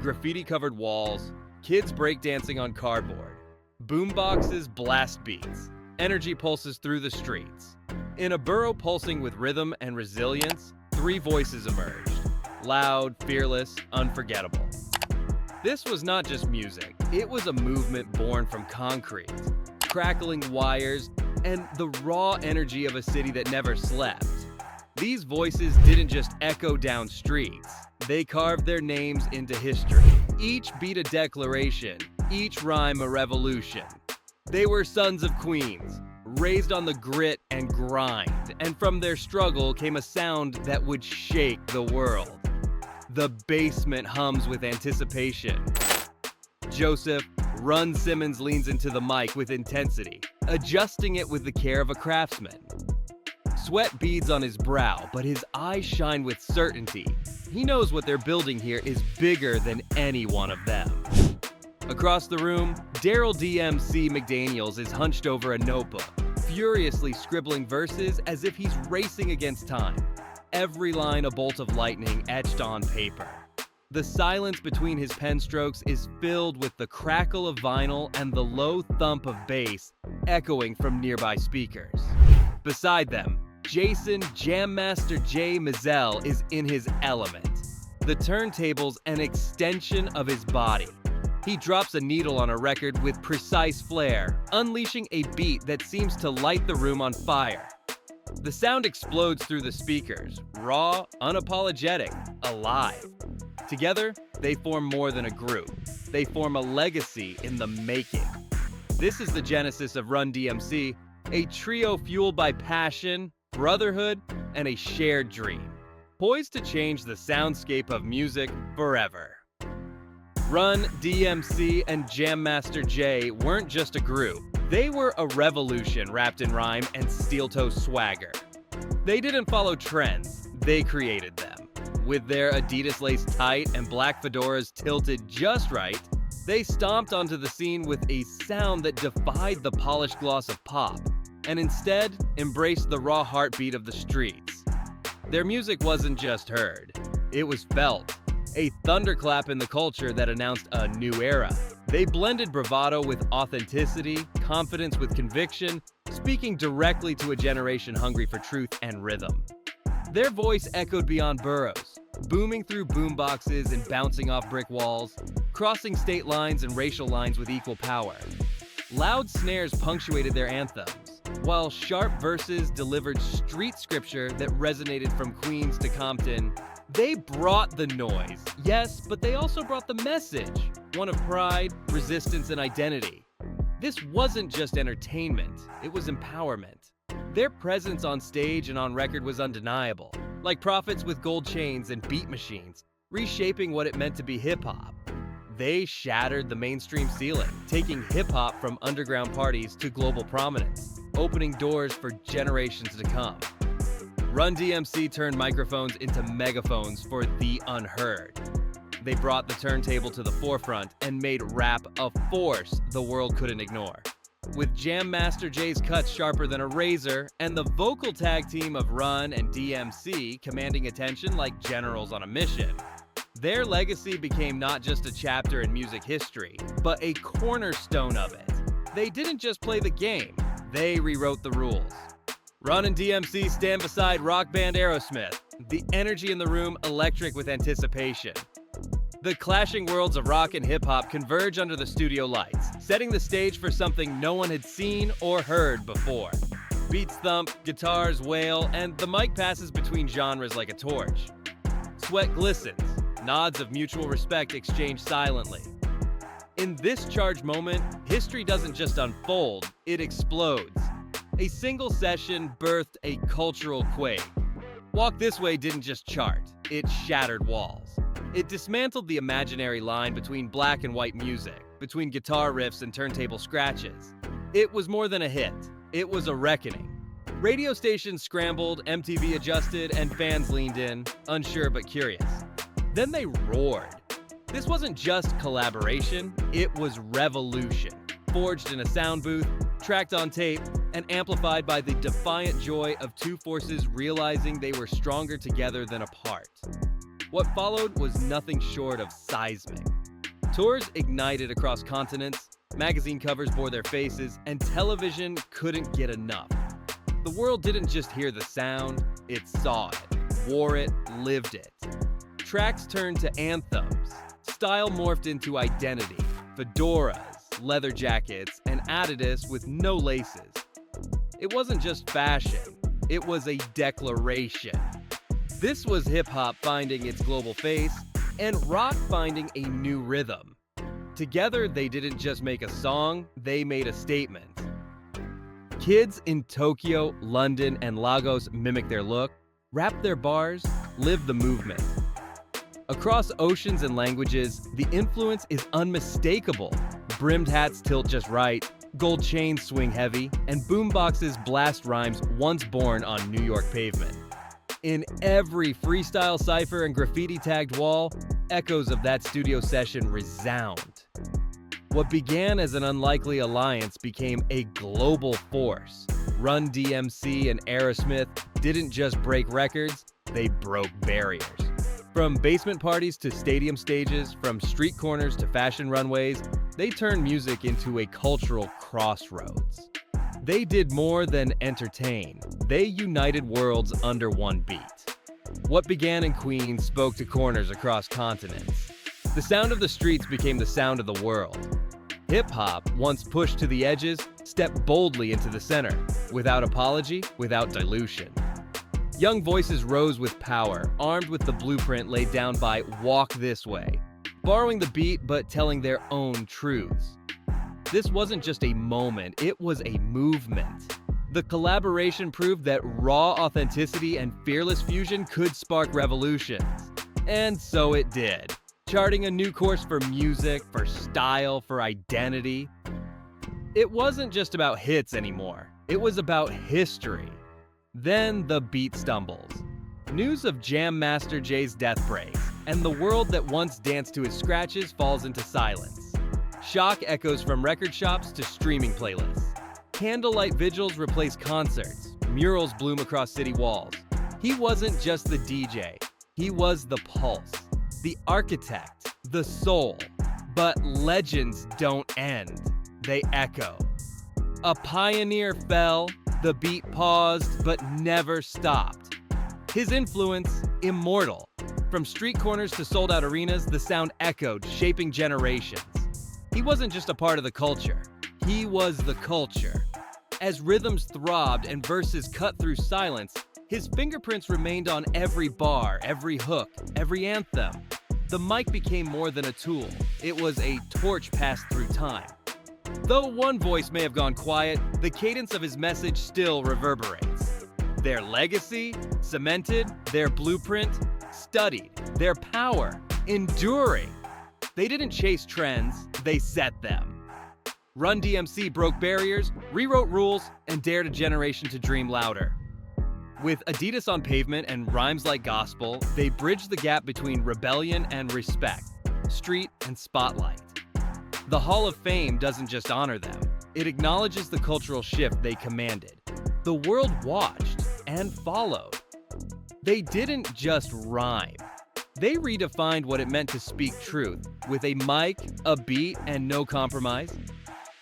graffiti-covered walls, kids breakdancing on cardboard, boomboxes blast beats, energy pulses through the streets. In a borough pulsing with rhythm and resilience, three voices emerged: loud, fearless, unforgettable. This was not just music, it was a movement born from concrete, crackling wires, and the raw energy of a city that never slept. These voices didn't just echo down streets, they carved their names into history. Each beat a declaration, each rhyme a revolution. They were sons of queens, raised on the grit and grind, and from their struggle came a sound that would shake the world. The basement hums with anticipation. Joseph "Run" Simmons leans into the mic with intensity, adjusting it with the care of a craftsman. Sweat beads on his brow, but his eyes shine with certainty. He knows what they're building here is bigger than any one of them. Across the room, 𝐷𝐿 McDaniels is hunched over a notebook, furiously scribbling verses as if he's racing against time. Every line a bolt of lightning etched on paper. The silence between his pen strokes is filled with the crackle of vinyl and the low thump of bass echoing from nearby speakers. Beside them, Jason Jam Master J Mizell is in his element. The turntable's an extension of his body. He drops a needle on a record with precise flair, unleashing a beat that seems to light the room on fire. The sound explodes through the speakers, raw, unapologetic, alive. Together, they form more than a group. They form a legacy in the making. This is the genesis of Run-D.M.C, a trio fueled by passion, brotherhood, and a shared dream, poised to change the soundscape of music forever. Run-D.M.C and Jam Master Jay weren't just a group. They were a revolution wrapped in rhyme and steel-toe swagger. They didn't follow trends, they created them. With their Adidas lace tight and black fedoras tilted just right, they stomped onto the scene with a sound that defied the polished gloss of pop, and instead embraced the raw heartbeat of the streets. Their music wasn't just heard, it was felt. A thunderclap in the culture that announced a new era. They blended bravado with authenticity, confidence with conviction, speaking directly to a generation hungry for truth and rhythm. Their voice echoed beyond boroughs, booming through boomboxes and bouncing off brick walls, crossing state lines and racial lines with equal power. Loud snares punctuated their anthems, while sharp verses delivered street scripture that resonated from Queens to Compton. They brought the noise, yes, but they also brought the message, one of pride, resistance, and identity. This wasn't just entertainment, it was empowerment. Their presence on stage and on record was undeniable, like prophets with gold chains and beat machines, reshaping what it meant to be hip-hop. They shattered the mainstream ceiling, taking hip-hop from underground parties to global prominence, opening doors for generations to come. Run-D.M.C turned microphones into megaphones for the unheard. They brought the turntable to the forefront and made rap a force the world couldn't ignore. With Jam Master Jay's cuts sharper than a razor, and the vocal tag team of Run and D.M.C commanding attention like generals on a mission, their legacy became not just a chapter in music history, but a cornerstone of it. They didn't just play the game, they rewrote the rules. Run and D.M.C stand beside rock band Aerosmith, the energy in the room electric with anticipation. The clashing worlds of rock and hip-hop converge under the studio lights, setting the stage for something no one had seen or heard before. Beats thump, guitars wail, and the mic passes between genres like a torch. Sweat glistens, nods of mutual respect exchanged silently. In this charged moment, history doesn't just unfold, it explodes. A single session birthed a cultural quake. Walk This Way didn't just chart, it shattered walls. It dismantled the imaginary line between black and white music, between guitar riffs and turntable scratches. It was more than a hit, it was a reckoning. Radio stations scrambled, MTV adjusted, and fans leaned in, unsure but curious. Then they roared. This wasn't just collaboration, it was revolution. Forged in a sound booth, tracked on tape, and amplified by the defiant joy of two forces realizing they were stronger together than apart. What followed was nothing short of seismic. Tours ignited across continents, magazine covers bore their faces, and television couldn't get enough. The world didn't just hear the sound, it saw it, wore it, lived it. Tracks turned to anthems, style morphed into identity, fedoras, leather jackets, and Adidas with no laces. It wasn't just fashion, it was a declaration. This was hip-hop finding its global face, and rock finding a new rhythm. Together, they didn't just make a song, they made a statement. Kids in Tokyo, London, and Lagos mimic their look, rap their bars, live the movement. Across oceans and languages, the influence is unmistakable. Brimmed hats tilt just right, gold chains swing heavy, and boomboxes blast rhymes once born on New York pavement. In every freestyle cipher and graffiti-tagged wall, echoes of that studio session resound. What began as an unlikely alliance became a global force. Run-D.M.C and Aerosmith didn't just break records, they broke barriers. From basement parties to stadium stages, from street corners to fashion runways, they turned music into a cultural crossroads. They did more than entertain. They united worlds under one beat. What began in Queens spoke to corners across continents. The sound of the streets became the sound of the world. Hip-hop, once pushed to the edges, stepped boldly into the center, without apology, without dilution. Young voices rose with power, armed with the blueprint laid down by Walk This Way, borrowing the beat but telling their own truths. This wasn't just a moment, it was a movement. The collaboration proved that raw authenticity and fearless fusion could spark revolutions. And so it did, charting a new course for music, for style, for identity. It wasn't just about hits anymore, it was about history. Then the beat stumbles. News of Jam Master Jay's death breaks, and the world that once danced to his scratches falls into silence. Shock echoes from record shops to streaming playlists. Candlelight vigils replace concerts. Murals bloom across city walls. He wasn't just the DJ. He was the pulse, the architect, the soul. But legends don't end. They echo. A pioneer fell, the beat paused, but never stopped. His influence, immortal. From street corners to sold-out arenas, the sound echoed, shaping generations. He wasn't just a part of the culture. He was the culture. As rhythms throbbed and verses cut through silence, his fingerprints remained on every bar, every hook, every anthem. The mic became more than a tool. It was a torch passed through time. Though one voice may have gone quiet, the cadence of his message still reverberates. Their legacy, cemented, their blueprint, studied, their power, enduring. They didn't chase trends, they set them. Run-DMC broke barriers, rewrote rules, and dared a generation to dream louder. With Adidas on pavement and rhymes like gospel, they bridged the gap between rebellion and respect, street and spotlight. The Hall of Fame doesn't just honor them, it acknowledges the cultural shift they commanded. The world watched and followed. They didn't just rhyme. They redefined what it meant to speak truth, with a mic, a beat, and no compromise.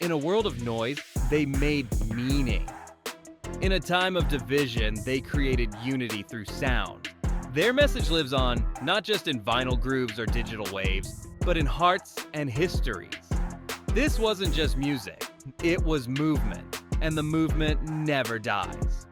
In a world of noise, they made meaning. In a time of division, they created unity through sound. Their message lives on, not just in vinyl grooves or digital waves, but in hearts and histories. This wasn't just music, it was movement, and the movement never dies.